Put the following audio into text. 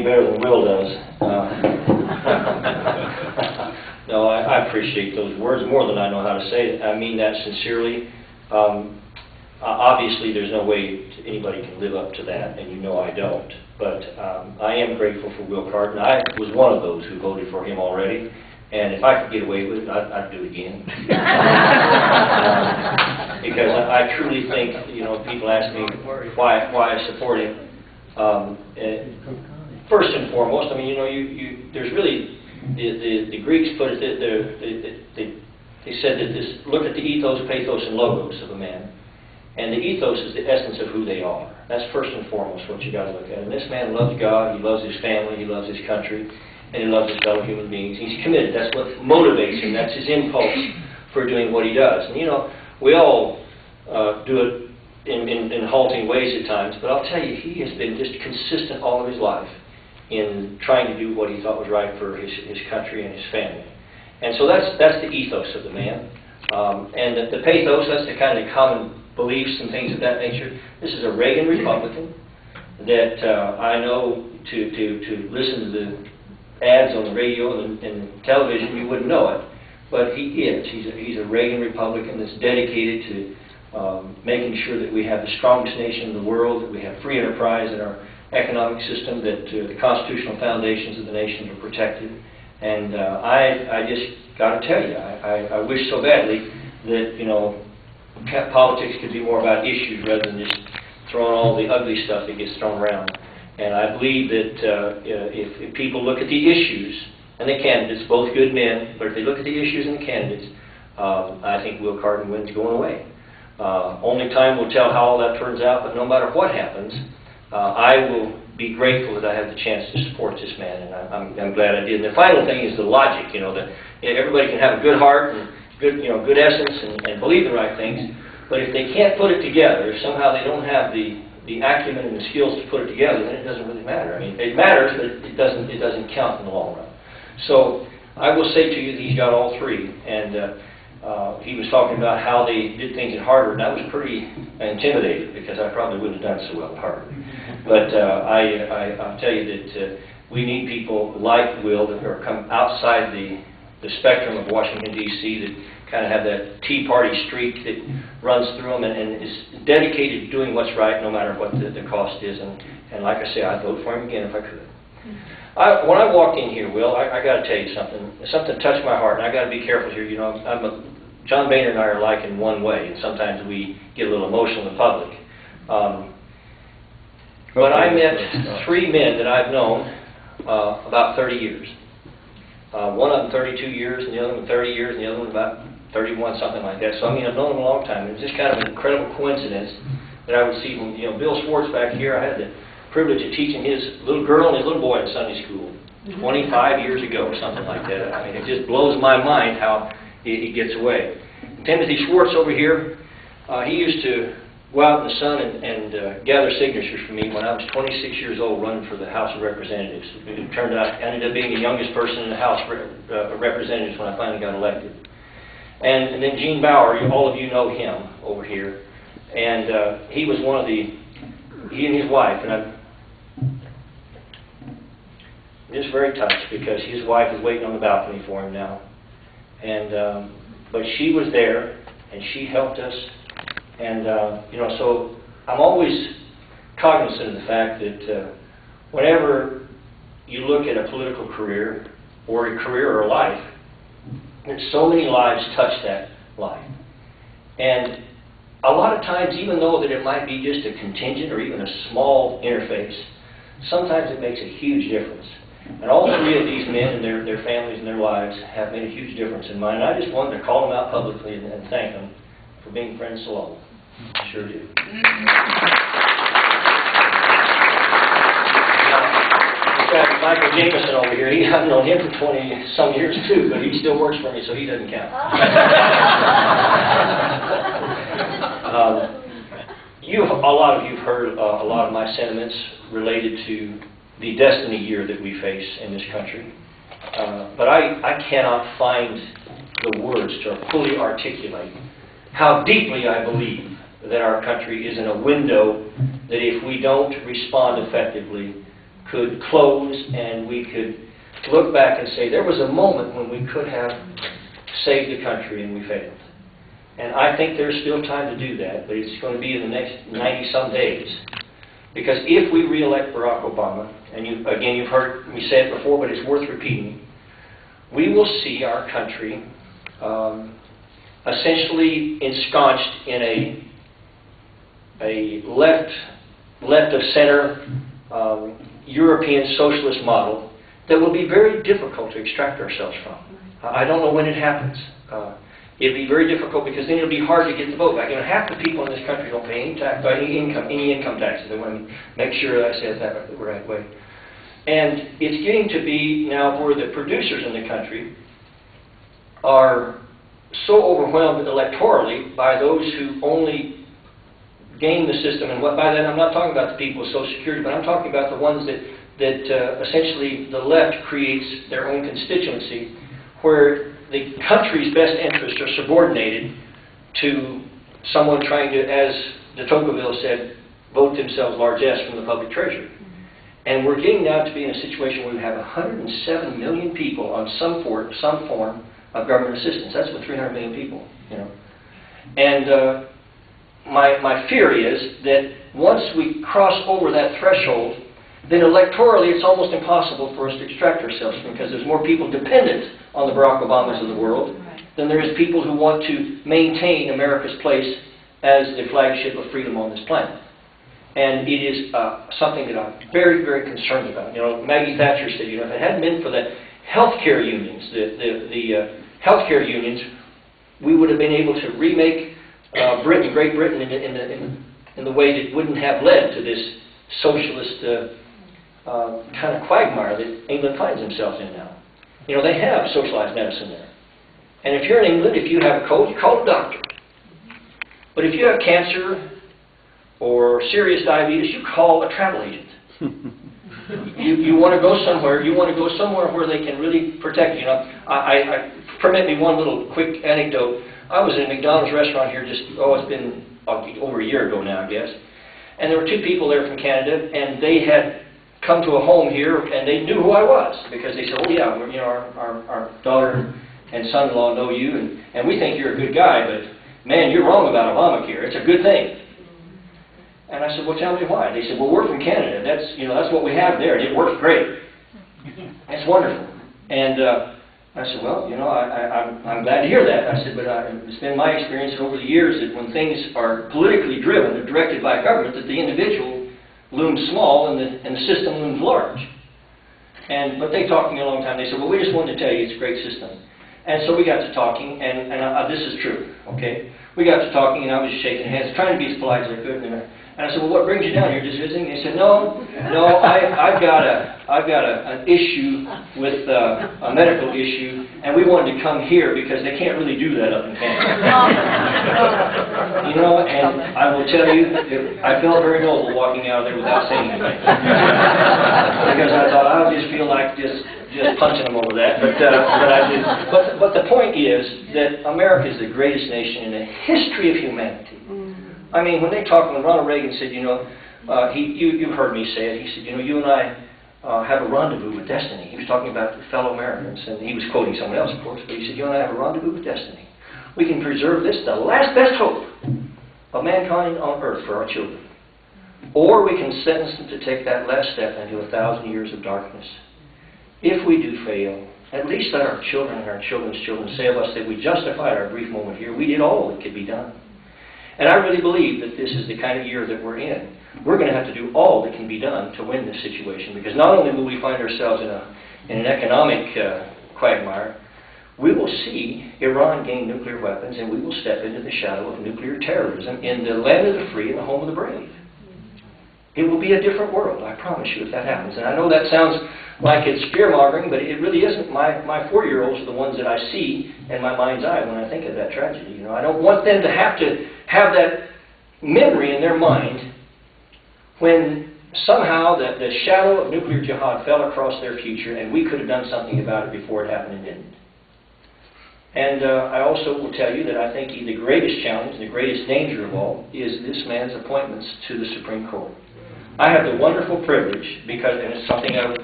better than Will does. No, I appreciate those words more than I know how to say it. I mean that sincerely. Obviously, there's no way anybody can live up to that, and you know I don't. But I am grateful for Will Carton. I was one of those who voted for him already, and if I could get away with it, I'd do it again. Because I truly think, you know, people ask me why I support him. First and foremost, I mean, you know, there's really the Greeks put it. They said that look at the ethos, pathos, and logos of a man. And the ethos is the essence of who they are. That's first and foremost what you got to look at. And this man loves God, he loves his family, he loves his country, and he loves his fellow human beings. He's committed. That's what motivates him. That's his impulse for doing what he does. And you know, we all do it in halting ways at times, but I'll tell you, he has been just consistent all of his life in trying to do what he thought was right for his country and his family. And so that's the ethos of the man. And the pathos, that's the kind of common beliefs and things of that nature. This is a Reagan Republican that I know to listen to the ads on the radio and television, you wouldn't know it, but he is. He's a Reagan Republican that's dedicated to making sure that we have the strongest nation in the world, that we have free enterprise in our economic system, that the constitutional foundations of the nation are protected. And I just got to tell you, I wish so badly that, you know, politics could be more about issues rather than just throwing all the ugly stuff that gets thrown around. And I believe that if people look at the issues and the candidates, both good men, but if they look at the issues and the candidates, I think Will Carton wins going away. Only time will tell how all that turns out, but no matter what happens, I will be grateful that I have the chance to support this man, and I'm glad I did. And the final thing is the logic, you know, that everybody can have a good heart and good essence and believe the right things, but if they can't put it together, if somehow they don't have the acumen and the skills to put it together, then it doesn't really matter. I mean, it matters, but it doesn't count in the long run. So I will say to you that he's got all three, and he was talking about how they did things at Harvard, and I was pretty intimidated because I probably wouldn't have done so well at Harvard. But I'll tell you that we need people like Will that are come outside the spectrum of Washington, D.C., that kind of have that Tea Party streak that runs through them and is dedicated to doing what's right no matter what the cost is. And like I say, I'd vote for him again if I could. When I walked in here, Will, I got to tell you something. Something touched my heart, and I got to be careful here. You know, John Boehner and I are alike in one way, and sometimes we get a little emotional in public. But I met three men that I've known about 30 years. One of them 32 years, and the other one 30 years, and the other one about 31, something like that. So, I mean, I've known them a long time. It was just kind of an incredible coincidence that I would see them. You know, Bill Swartz back here, I had the privilege of teaching his little girl and his little boy in Sunday school 25 years ago or something like that. I mean, it just blows my mind how it gets away. Timothy Schwartz over here, he used to go out in the sun and gather signatures for me when I was 26 years old running for the House of Representatives. It turned out I ended up being the youngest person in the House of Representatives when I finally got elected. And then Gene Bauer, all of you know him over here. And he was one of he and his wife, and I'm just very touched because his wife is waiting on the balcony for him now. And but she was there, and she helped us. And, you know, so I'm always cognizant of the fact that whenever you look at a political career or a life, that so many lives touch that life. And a lot of times, even though that it might be just a contingent or even a small interface, sometimes it makes a huge difference. And all three of these men and their families and their lives have made a huge difference in mine. And I just wanted to call them out publicly and thank them for being friends so long. Sure do. Michael Jameson over here, I've known him for 20-some years too, but he still works for me, so he doesn't count. A lot of you have heard a lot of my sentiments related to the destiny year that we face in this country. But I cannot find the words to fully articulate how deeply I believe that our country is in a window that if we don't respond effectively, could close and we could look back and say there was a moment when we could have saved the country and we failed. And I think there's still time to do that, but it's going to be in the next 90-some days. Because if we re-elect Barack Obama, and again, you've heard me say it before, but it's worth repeating, we will see our country essentially ensconced in a left-of-center European socialist model that will be very difficult to extract ourselves from. I don't know when it happens. It'll be very difficult because then it'll be hard to get the vote back. You know, half the people in this country don't pay any income taxes. They want to make sure that I say it the right way. And it's getting to be now where the producers in the country are so overwhelmed electorally by those who only game the system. And by that I'm not talking about the people with Social Security, but I'm talking about the ones that essentially the left creates their own constituency, where the country's best interests are subordinated to someone trying to, as de Tocqueville said, vote themselves largesse from the public treasury. And we're getting now to be in a situation where we have 107 million people on some form of government assistance. That's with 300 million people, you know. And my fear is that once we cross over that threshold, then electorally it's almost impossible for us to extract ourselves from, because there's more people dependent on the Barack Obamas of the world than there is people who want to maintain America's place as the flagship of freedom on this planet. And it is something that I'm very, very concerned about. You know, Maggie Thatcher said, you know, if it hadn't been for the healthcare unions, the healthcare unions, we would have been able to remake Great Britain in the way that wouldn't have led to this socialist kind of quagmire that England finds themselves in now. You know, they have socialized medicine there. And if you're in England, if you have a cold, you call a doctor. But if you have cancer or serious diabetes, you call a travel agent. you want to go somewhere. You want to go somewhere where they can really protect you. You know, permit me one little quick anecdote. I was in a McDonald's restaurant here it's been over a year ago now, I guess. And there were two people there from Canada, and they had come to a home here, and they knew who I was, because they said, oh yeah, you know, our daughter and son-in-law know you, and we think you're a good guy, but man, you're wrong about Obamacare. It's a good thing. And I said, well, tell me why. They said, well, we're from Canada. That's what we have there, and it works great. It's wonderful. And I said, well, you know, I'm glad to hear that. I said, but it's been my experience over the years that when things are politically driven or directed by government, that the individual looms small and the system looms large. But they talked to me a long time. They said, well, we just wanted to tell you it's a great system. And so we got to talking, and this is true, okay? We got to talking, and I was just shaking hands, trying to be as polite as I could. And I said, well, what brings you down here, just visiting? They said, no, I've got an issue with a medical issue, and we wanted to come here because they can't really do that up in Canada. You know, and I will tell you, I felt very noble walking out of there without saying anything. Because I thought, I'll just feel like just punching them over that, but I didn't. But the point is that America is the greatest nation in the history of humanity. I mean, when Ronald Reagan said, you know, you've heard me say it, he said, you know, you and I have a rendezvous with destiny. He was talking about fellow Americans, and he was quoting someone else, of course, but he said, you and I have a rendezvous with destiny. We can preserve this, the last best hope of mankind on earth for our children. Or we can sentence them to take that last step into 1,000 years of darkness. If we do fail, at least let our children and our children's children say of us that we justified our brief moment here. We did all that could be done. And I really believe that this is the kind of year that we're in. We're going to have to do all that can be done to win this situation, because not only will we find ourselves in an economic quagmire, we will see Iran gain nuclear weapons, and we will step into the shadow of nuclear terrorism in the land of the free and the home of the brave. It will be a different world, I promise you, if that happens. And I know that sounds like it's fear-mongering, but it really isn't. My 4-year-olds are the ones that I see in my mind's eye when I think of that tragedy. You know, I don't want them to have that memory in their mind when somehow the shadow of nuclear jihad fell across their future and we could have done something about it before it happened and didn't. And I also will tell you that I think the greatest challenge, the greatest danger of all, is this man's appointments to the Supreme Court. I have the wonderful privilege, because, and it's something I